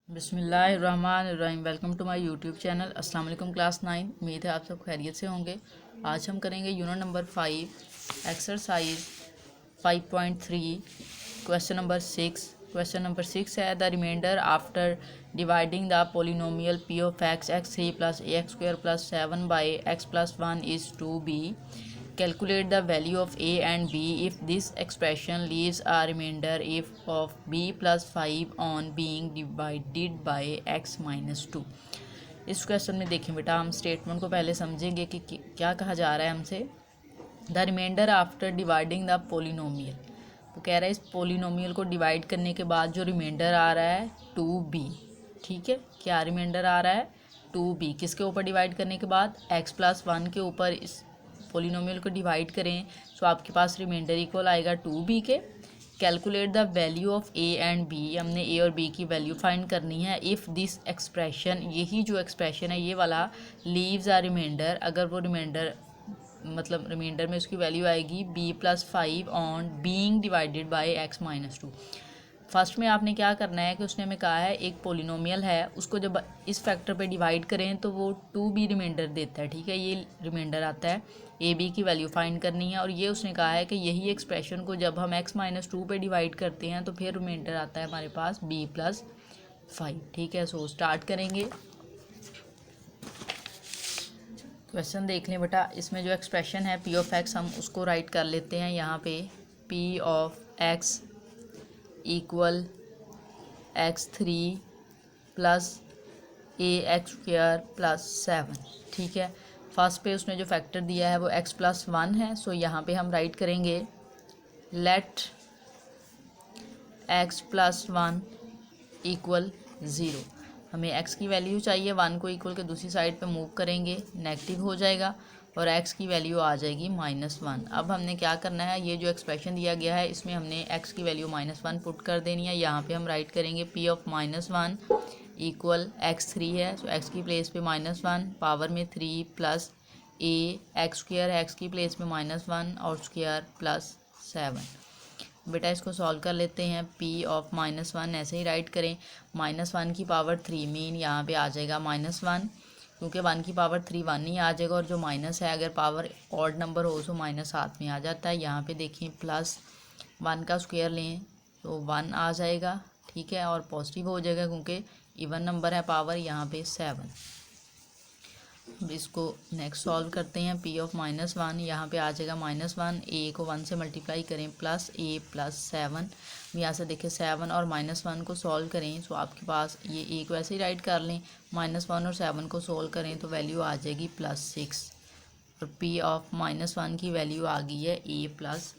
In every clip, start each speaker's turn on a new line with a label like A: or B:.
A: बिस्मिल्लाहिर्रहमानिर्रहीम। Welcome to my YouTube channel. अस्सलाम वालेकुम क्लास 9। उम्मीद है आप सब खैरियत से होंगे। आज हम करेंगे unit number 5 exercise 5.3 question number 6। Question number 6 है the remainder after dividing the polynomial p of x 3 plus a x square plus 7 by x plus 1 is two b. Calculate the value of a and b if this expression leaves a remainder if of b plus 5 on being divided by x minus 2। इस question में देखें बेटा, हम statement को पहले समझेंगे कि क्या कहा जा रहा है हमसे। The remainder after dividing the polynomial, तो कह रहा है इस पोलिनोमियल को डिवाइड करने के बाद जो रिमाइंडर आ रहा है 2b। ठीक है, क्या रिमाइंडर आ रहा है 2b, किसके ऊपर डिवाइड करने के बाद x प्लस 1 के ऊपर इस पोलिनोमियल को डिवाइड करें तो आपके पास रिमाइंडर इक्वल आएगा 2b के। Calculate the value of a and b, हमने ए और बी की वैल्यू फाइंड करनी है। इफ़ दिस एक्सप्रेशन, यही जो एक्सप्रेशन है ये वाला, लीव्स आ रिमाइंडर, अगर वो रिमाइंडर मतलब रिमाइंडर में उसकी वैल्यू आएगी b plus 5 on being divided by x minus 2। First में आपने क्या करना है कि उसने हमें कहा है एक पोलिनोमियल है, उसको जब इस फैक्टर पे डिवाइड करें तो वो 2b रिमाइंडर देता है। ठीक है, ये रिमाइंडर आता है, ए बी की वैल्यू फाइंड करनी है। और ये उसने कहा है कि यही एक्सप्रेशन को जब हम x माइनस 2 पे डिवाइड करते हैं तो फिर रिमाइंडर आता है हमारे पास b प्लस 5। ठीक है, सो स्टार्ट करेंगे। क्वेश्चन देख लें बेटा, इसमें जो एक्सप्रेशन है p ऑफ x, हम उसको राइट कर लेते हैं यहाँ पे। p of x equal x3 plus a x square plus 7। ठीक है, फर्स्ट पे उसने जो फैक्टर दिया है वो x प्लस 1 है, सो यहाँ पे हम राइट करेंगे लेट x प्लस 1 इक्वल 0। हमें x की वैल्यू चाहिए, 1 को इक्वल के दूसरी साइड पे मूव करेंगे, नेगेटिव हो जाएगा और x की वैल्यू आ जाएगी -1। अब हमने क्या करना है, ये जो एक्सप्रेशन दिया गया है इसमें हमने x की वैल्यू -1 पुट कर देनी है। यहाँ पे हम राइट करेंगे p ऑफ -1 इक्वल x3 है, सो x की प्लेस पे -1, पावर में 3 प्लस ए एक्स स्क्वायर है, x की प्लेस में -1 और स्क्वायर प्लस 7। बेटा इसको सॉल्व कर लेते हैं। p ऑफ -1 ऐसे ही राइट करें, -1 की पावर 3 मीन यहाँ पे आ जाएगा -1, क्योंकि 1 की पावर 3 1 ही आ जाएगा और जो माइनस है अगर पावर ऑड नंबर हो तो माइनस हाथ में आ जाता है। यहाँ पे देखिए प्लस 1 का स्क्वायर लें तो 1 आ जाएगा। ठीक है, और पॉजिटिव हो जाएगा क्योंकि इवन नंबर है, पावर यहाँ पे 7। अब इसको नेक्स्ट सॉल्व करते हैं। p ऑफ -1 यहाँ पे आ जाएगा -1, a को 1 से मल्टीप्लाई करें प्लस a प्लस 7। यहाँ से देखें 7 और -1 को सॉल्व करें तो आपके पास ये a को ऐसे ही राइट कर लें, -1 और 7 को सॉल्व करें तो वैल्यू आ जाएगी +6। और p ऑफ -1 की वैल्यू आ गई है a प्लस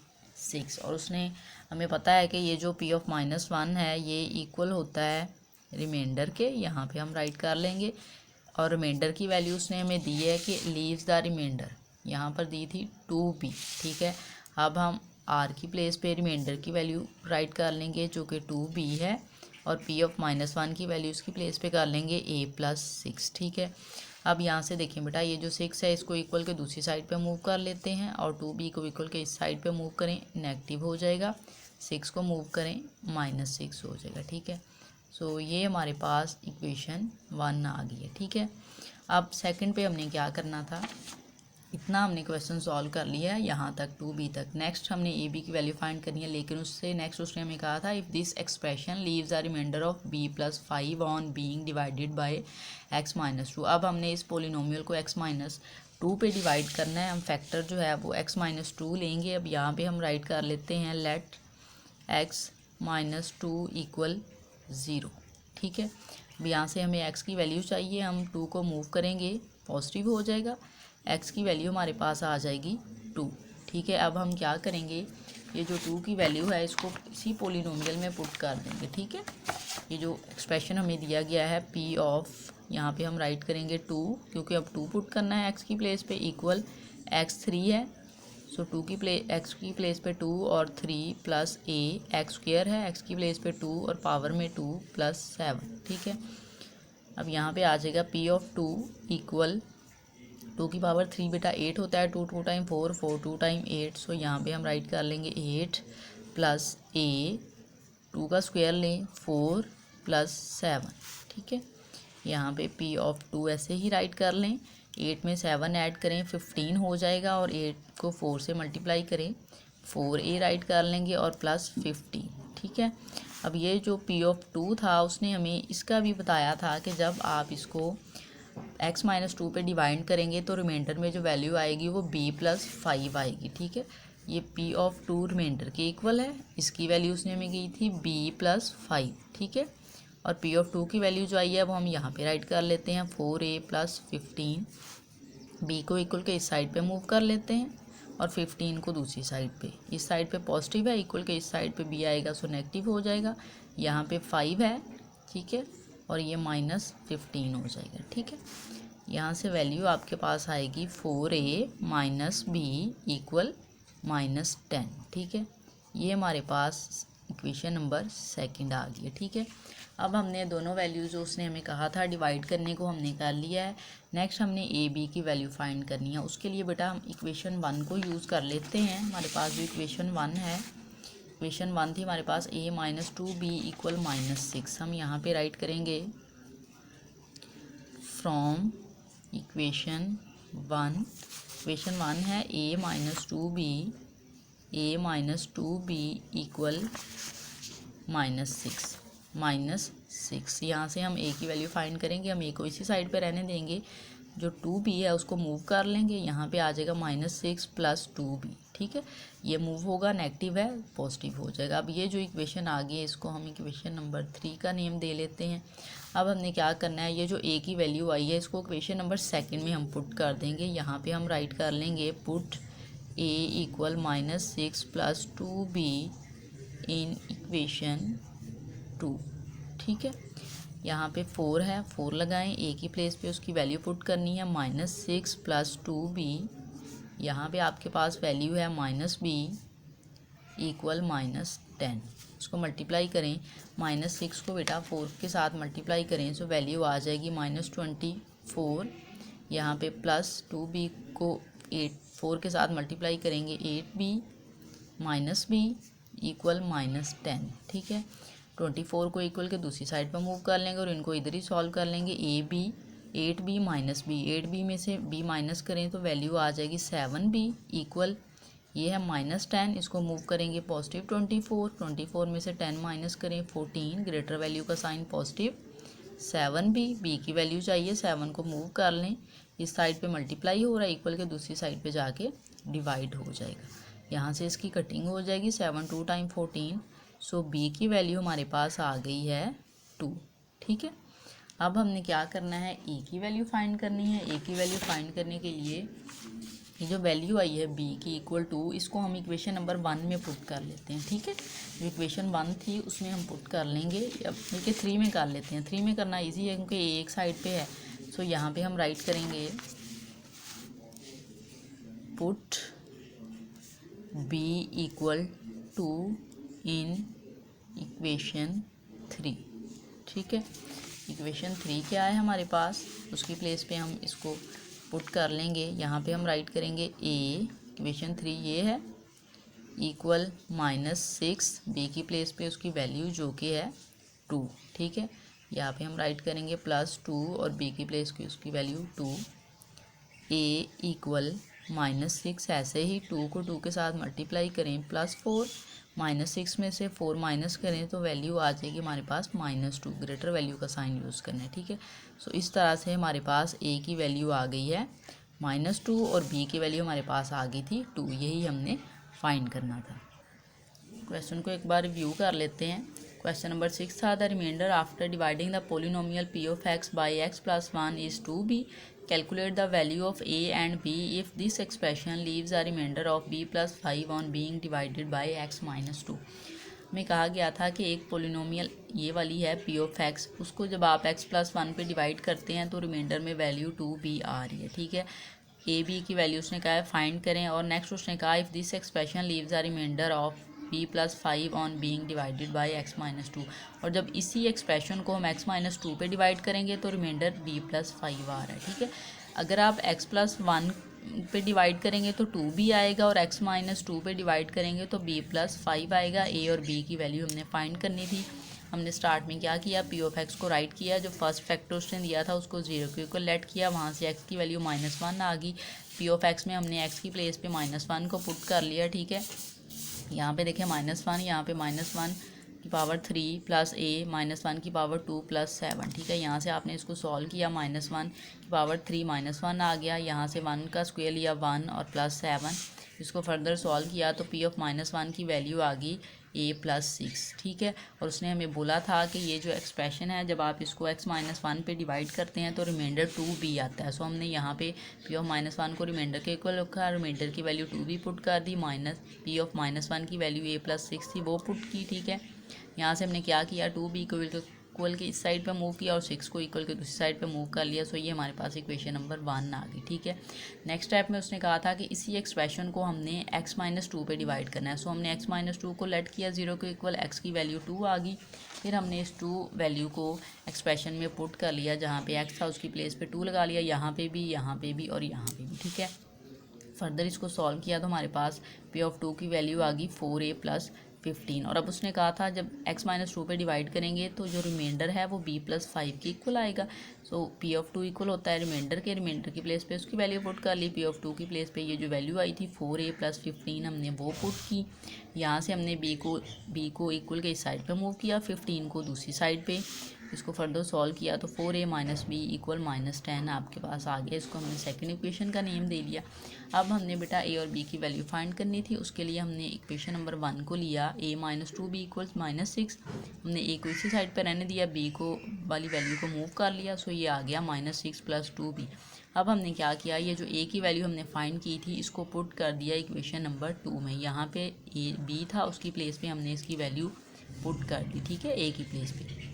A: 6। और उसने हमें पता है कि ये जो p ऑफ -1 है ये इक्वल होता है रिमाइंडर के, यहाँ पे हम राइट कर लेंगे। और रिमाइंडर की वैल्यू उसने हमें दी है कि लीव्स द रिमाइंडर, यहाँ पर दी थी 2b। ठीक है, अब हम r की प्लेस पे रिमाइंडर की वैल्यू राइट कर लेंगे जो कि 2b है, और p ऑफ -1 की वैल्यू उसकी प्लेस पे कर लेंगे a प्लस 6। ठीक है, अब यहाँ से देखें बेटा, ये जो 6 है इसको इक्वल के दूसरी साइड पे मूव कर लेते हैं और 2b को इक्वल के इस साइड पे मूव करें, नेगेटिव हो जाएगा। 6 को मूव करें -6 हो जाएगा। ठीक है, सो ये हमारे पास इक्वेशन 1 आ गई है। ठीक है, अब सेकंड पे हमने क्या करना था, इतना हमने क्वेश्चन सॉल्व कर लिया है यहाँ तक 2b तक। नेक्स्ट हमने ए बी की वैल्यू फाइंड करनी है, लेकिन उससे नेक्स्ट उसने हमें कहा था if this expression leaves a remainder of b plus 5 on being divided by x minus 2। अब हमने इस पोलिनोमियल को x माइनस 2 पे डिवाइड करना है, हम फैक्टर जो है वो x माइनस 2 लेंगे। अब यहाँ पे हम राइट कर लेते हैं लेट x माइनस 2 इक्वल 0। ठीक है, अब यहाँ से हमें x की वैल्यू चाहिए, हम 2 को मूव करेंगे, पॉजिटिव हो जाएगा, x की वैल्यू हमारे पास आ जाएगी 2। ठीक है, अब हम क्या करेंगे, ये जो 2 की वैल्यू है इसको इसी पोलिनोमियल में पुट कर देंगे। ठीक है, ये जो एक्सप्रेशन हमें दिया गया है p ऑफ, यहाँ पे हम राइट करेंगे 2, क्योंकि अब 2 पुट करना है x की प्लेस पे, इक्वल x3 है, सो x की प्लेस पे 2 और 3 प्लस a एक्स स्क्वायर है, x की प्लेस पे 2 और पावर में 2 प्लस 7। ठीक है, अब यहाँ पे आ जाएगा p ऑफ 2 इक्वल 2 की पावर 3 बेटा 8 होता है, 2 2 टाइम 4 4 2 टाइम 8, सो यहाँ पे हम राइट कर लेंगे 8 प्लस a, 2 का स्क्वायर लें 4 प्लस 7, ठीक है। यहाँ पे P ऑफ 2 ऐसे ही राइट कर लें, 8 में 7 ऐड करें 15 हो जाएगा, और 8 को 4 से मल्टीप्लाई करें 4A राइट कर लेंगे और प्लस 15, ठीक है। अब ये जो P ऑफ 2 था उसने हमें इसका भी बताया था कि जब आप इसको x माइनस 2 पे डिवाइड करेंगे तो रिमाइंडर में जो वैल्यू आएगी वो b प्लस 5 आएगी, ठीक है। ये P ऑफ 2 रिमाइंडर के इक्वल है, इसकी वैल्यू उसने हमें की थी b प्लस 5, ठीक है। और P ऑफ 2 की वैल्यू जो आई है वो हम यहाँ पे राइट कर लेते हैं 4a प्लस 15, b को इक्वल के इस साइड पे मूव कर लेते हैं और 15 को दूसरी साइड पे, इस साइड पे पॉजिटिव है, इक्वल के इस साइड पे b आएगा सो नेगेटिव हो जाएगा। यहाँ पे 5 है, ठीक है, और ये माइनस 15 हो जाएगा, ठीक है। यहाँ से वैल्यू आपके पास आएगी 4a minus b equal minus 10, ठीक है। ये हमारे पास इक्वेशन नंबर सेकंड आ गई है, ठीक है। अब हमने दोनों वैल्यूज़ जो उसने हमें कहा था डिवाइड करने को हमने कर लिया है। नेक्स्ट हमने ए बी की वैल्यू फाइंड करनी है। उसके लिए बेटा हम इक्वेशन 1 को यूज़ कर लेते हैं। हमारे पास जो इक्वेशन 1 है, इक्वेशन 1 थी हमारे पास a minus 2b equal minus 6। हम यहाँ पे राइट करेंगे फ्रॉम इक्वेशन 1, इक्वेशन 1 है a minus 2b equal minus 6। यहाँ से हम a की वैल्यू फाइंड करेंगे। हम a को इसी साइड पे रहने देंगे, जो 2b है उसको मूव कर लेंगे, यहाँ पे आ जाएगा -6 प्लस 2b, ठीक है। ये मूव होगा, नेगेटिव है पॉजिटिव हो जाएगा। अब ये जो इक्वेशन आ गई है इसको हम इक्वेशन नंबर 3 का नेम दे लेते हैं। अब हमने क्या करना है, ये जो a की वैल्यू आई है इसको इक्वेशन नंबर 2 में हम पुट कर देंगे। यहाँ पे हम राइट कर लेंगे put a equal -6 plus 2b in equation 2, ठीक है। यहाँ पे 4 है, 4 लगाएं, a की प्लेस पे उसकी वैल्यू पुट करनी है -6 प्लस 2b। यहाँ पे आपके पास वैल्यू है -b इक्वल -10। उसको मल्टीप्लाई करें, -6 को बेटा 4 के साथ मल्टीप्लाई करें तो वैल्यू आ जाएगी -24। यहाँ पे प्लस 2b को 4 के साथ मल्टीप्लाई करेंगे 8b -b इक्वल -10, ठीक है। 24 को इक्वल के दूसरी साइड पर मूव कर लेंगे और इनको इधर ही सॉल्व कर लेंगे। 8b -b, 8b में से b माइनस करें तो वैल्यू आ जाएगी 7b इक्वल, ये है -10, इसको मूव करेंगे पॉजिटिव 24 में से 10 माइनस करें 14, ग्रेटर वैल्यू का साइन पॉजिटिव 7b, b की वैल्यू चाहिए, 7 को मूव कर लें, इस साइड पे मल्टीप्लाई हो रहा है, इक्वल के दूसरी साइड पे जाके डिवाइड हो जाएगा। यहाँ से इसकी कटिंग हो जाएगी 7 2 टाइम 14, सो b की वैल्यू हमारे पास आ गई है 2, ठीक है। अब हमने क्या करना है, a की वैल्यू फाइंड करनी है। a की वैल्यू फाइंड करने के लिए ये जो वैल्यू आई है b की इक्वल 2, इसको हम इक्वेशन नंबर 1 में पुट कर लेते हैं, ठीक है। जो इक्वेशन 1 थी उसमें हम पुट कर लेंगे, अब बल्कि 3 में कर लेते हैं। 3 में करना इजी है क्योंकि a एक साइड पे है, सो यहाँ पे हम राइट करेंगे put b equal 2 in equation 3, ठीक है। इक्वेशन 3 क्या है हमारे पास, उसकी प्लेस पे हम इसको पुट कर लेंगे। यहाँ पे हम राइट करेंगे a, इक्वेशन 3 ये है, इक्वल -6, b की प्लेस पे उसकी वैल्यू जो कि है 2, ठीक है। यहाँ पे हम राइट करेंगे +2 और b की प्लेस पे उसकी वैल्यू 2, a इक्वल -6, ऐसे ही 2 को 2 के साथ मल्टीप्लाई करें +4, -6 में से 4 माइनस करें तो वैल्यू आ जाएगी हमारे पास -2, ग्रेटर वैल्यू का साइन यूज़ करना है, ठीक है। सो इस तरह से हमारे पास a की वैल्यू आ गई है -2 और b की वैल्यू हमारे पास आ गई थी 2, यही हमने फाइंड करना था। क्वेश्चन को एक बार रिव्यू कर लेते हैं। क्वेश्चन नंबर 6 था, the remainder after dividing the polynomial p of x by x plus 1 is 2b, calculate the value of a and b if this expression leaves a remainder of b plus 5 on being divided by x minus 2। में कहा गया था कि एक polynomial ये वाली है p of x, उसको जब आप x प्लस 1 पे डिवाइड करते हैं तो रिमाइंडर में वैल्यू 2b आ रही है, ठीक है। a b की वैल्यू उसने कहा है फाइंड करें, और नेक्स्ट उसने कहा if this expression leaves a remainder of b plus 5 on being divided by x minus 2, और जब इसी एक्सप्रेशन को हम x माइनस 2 पे डिवाइड करेंगे तो रिमाइंडर b प्लस 5 आ रहा है, ठीक है। अगर आप x प्लस 1 पे डिवाइड करेंगे तो 2b आएगा, और x माइनस 2 पे डिवाइड करेंगे तो b प्लस 5 आएगा। a और b की वैल्यू हमने फाइंड करनी थी। हमने स्टार्ट में क्या किया, पी ऑफ एक्स को राइट किया, जो फर्स्ट फैक्टर उसने दिया था उसको 0 के इक्वल लेट किया, वहाँ से एक्स की वैल्यू -1 आ गई। पी ऑफ एक्स में हमने एक्स की प्लेस पे -1 को पुट कर लिया, ठीक है। यहाँ पे देखें -1, यहाँ पे -1 की पावर 3 प्लस a -1 की पावर 2 प्लस 7, ठीक है। यहाँ से आपने इसको सॉल्व किया, -1 की पावर 3 -1 आ गया, यहाँ से 1 का स्क्वायर लिया 1 और प्लस 7, इसको फर्दर सॉल्व किया तो p ऑफ -1 की वैल्यू आ गई a+6, ठीक है। और उसने हमें बोला था कि ये जो एक्सप्रेशन है जब आप इसको x -1 पे डिवाइड करते हैं तो रिमाइंडर 2b आता है। सो हमने यहाँ पे p ऑफ -1 को रिमाइंडर के इक्वल रखा, रिमाइंडर की वैल्यू 2b पुट कर दी, माइनस p ऑफ -1 की वैल्यू a+6 थी वो पुट की, ठीक है। यहाँ से हमने क्या किया, 2b को इक्वल के इस साइड पे मूव किया और 6 को इक्वल के दूसरी साइड पे मूव कर लिया। सो ये हमारे पास इक्वेशन नंबर 1 आ गई, ठीक है। नेक्स्ट स्टेप में उसने कहा था कि इसी एक्सप्रेशन को हमने x -2 पे डिवाइड करना है। सो हमने x -2 को लेट किया 0 के इक्वल, x की वैल्यू 2 आ गई। फिर हमने इस 2 वैल्यू को एक्सप्रेशन में पुट कर लिया, जहाँ पे x था उसकी प्लेस पे 2 लगा लिया, यहाँ पे भी और यहाँ पे भी, ठीक है। फर्दर इसको सॉल्व किया तो हमारे पास p ऑफ 2 की वैल्यू आ गई 4a + 15। और अब उसने कहा था जब x -2 पे डिवाइड करेंगे तो जो रिमाइंडर है वो b + 5 के इक्वल आएगा। सो p ऑफ 2 इक्वल होता है रिमाइंडर की प्लेस पे उसकी वैल्यू पुट कर ली। p ऑफ 2 की प्लेस पे ये जो वैल्यू आई थी 4a + 15 हमने वो पुट की। यहाँ से हमने b को इक्वल के इस साइड पे मूव किया, 15 को दूसरी साइड पे। इसको फर्दर सॉल्व किया तो 4a - b = -10 आपके पास आ गया। इसको हमने सेकंड इक्वेशन का नेम दे लिया। अब हमने बेटा a और b की वैल्यू फाइंड करनी थी, उसके लिए हमने इक्वेशन नंबर 1 को लिया, a - 2b = -6। हमने a को इसी साइड पर रहने दिया, b को वाली वैल्यू को मूव कर लिया। सो ये आ गया -6 + 2b। अब हमने क्या किया, ये जो a की वैल्यू हमने फाइंड की थी इसको पुट कर दिया इक्वेशन नंबर 2 में। यहाँ पे b था उसकी प्लेस पे हमने इसकी वैल्यू पुट कर दी, ठीक है, a की प्लेस पे।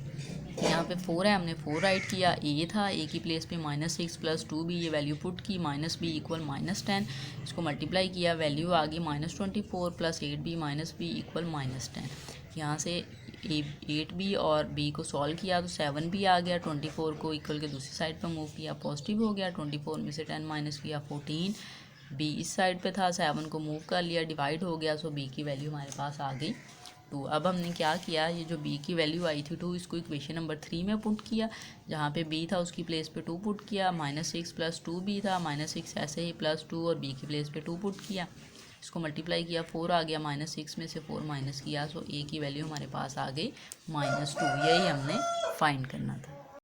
A: यहाँ पे 4 है, हमने 4 राइट किया, a था, a की प्लेस पे -6 + 2b ये वैल्यू पुट की, -b = -10। इसको मल्टीप्लाई किया, वैल्यू आ गई -24 + 8b - b = -10। यहाँ से 8b और b को सॉल्व किया तो 7b आ गया, 24 को इक्वल के दूसरी साइड पर मूव किया, पॉजिटिव हो गया, 24 में से 10 माइनस किया 14, b इस साइड पे था, 7 को मूव कर लिया, डिवाइड हो गया। सो b की वैल्यू हमारे पास आ गई 2। अब हमने क्या किया, ये जो b की वैल्यू आई थी 2 इसको इक्वेशन नंबर 3 में पुट किया, जहाँ पे b था उसकी प्लेस पे 2 पुट किया, -6 + 2b था, -6 ऐसे ही +2 और b की प्लेस पे 2 पुट किया। इसको मल्टीप्लाई किया, 4 आ गया, -6 में से 4 माइनस किया। सो a की वैल्यू हमारे पास आ गई -2। यही हमने फाइंड करना था।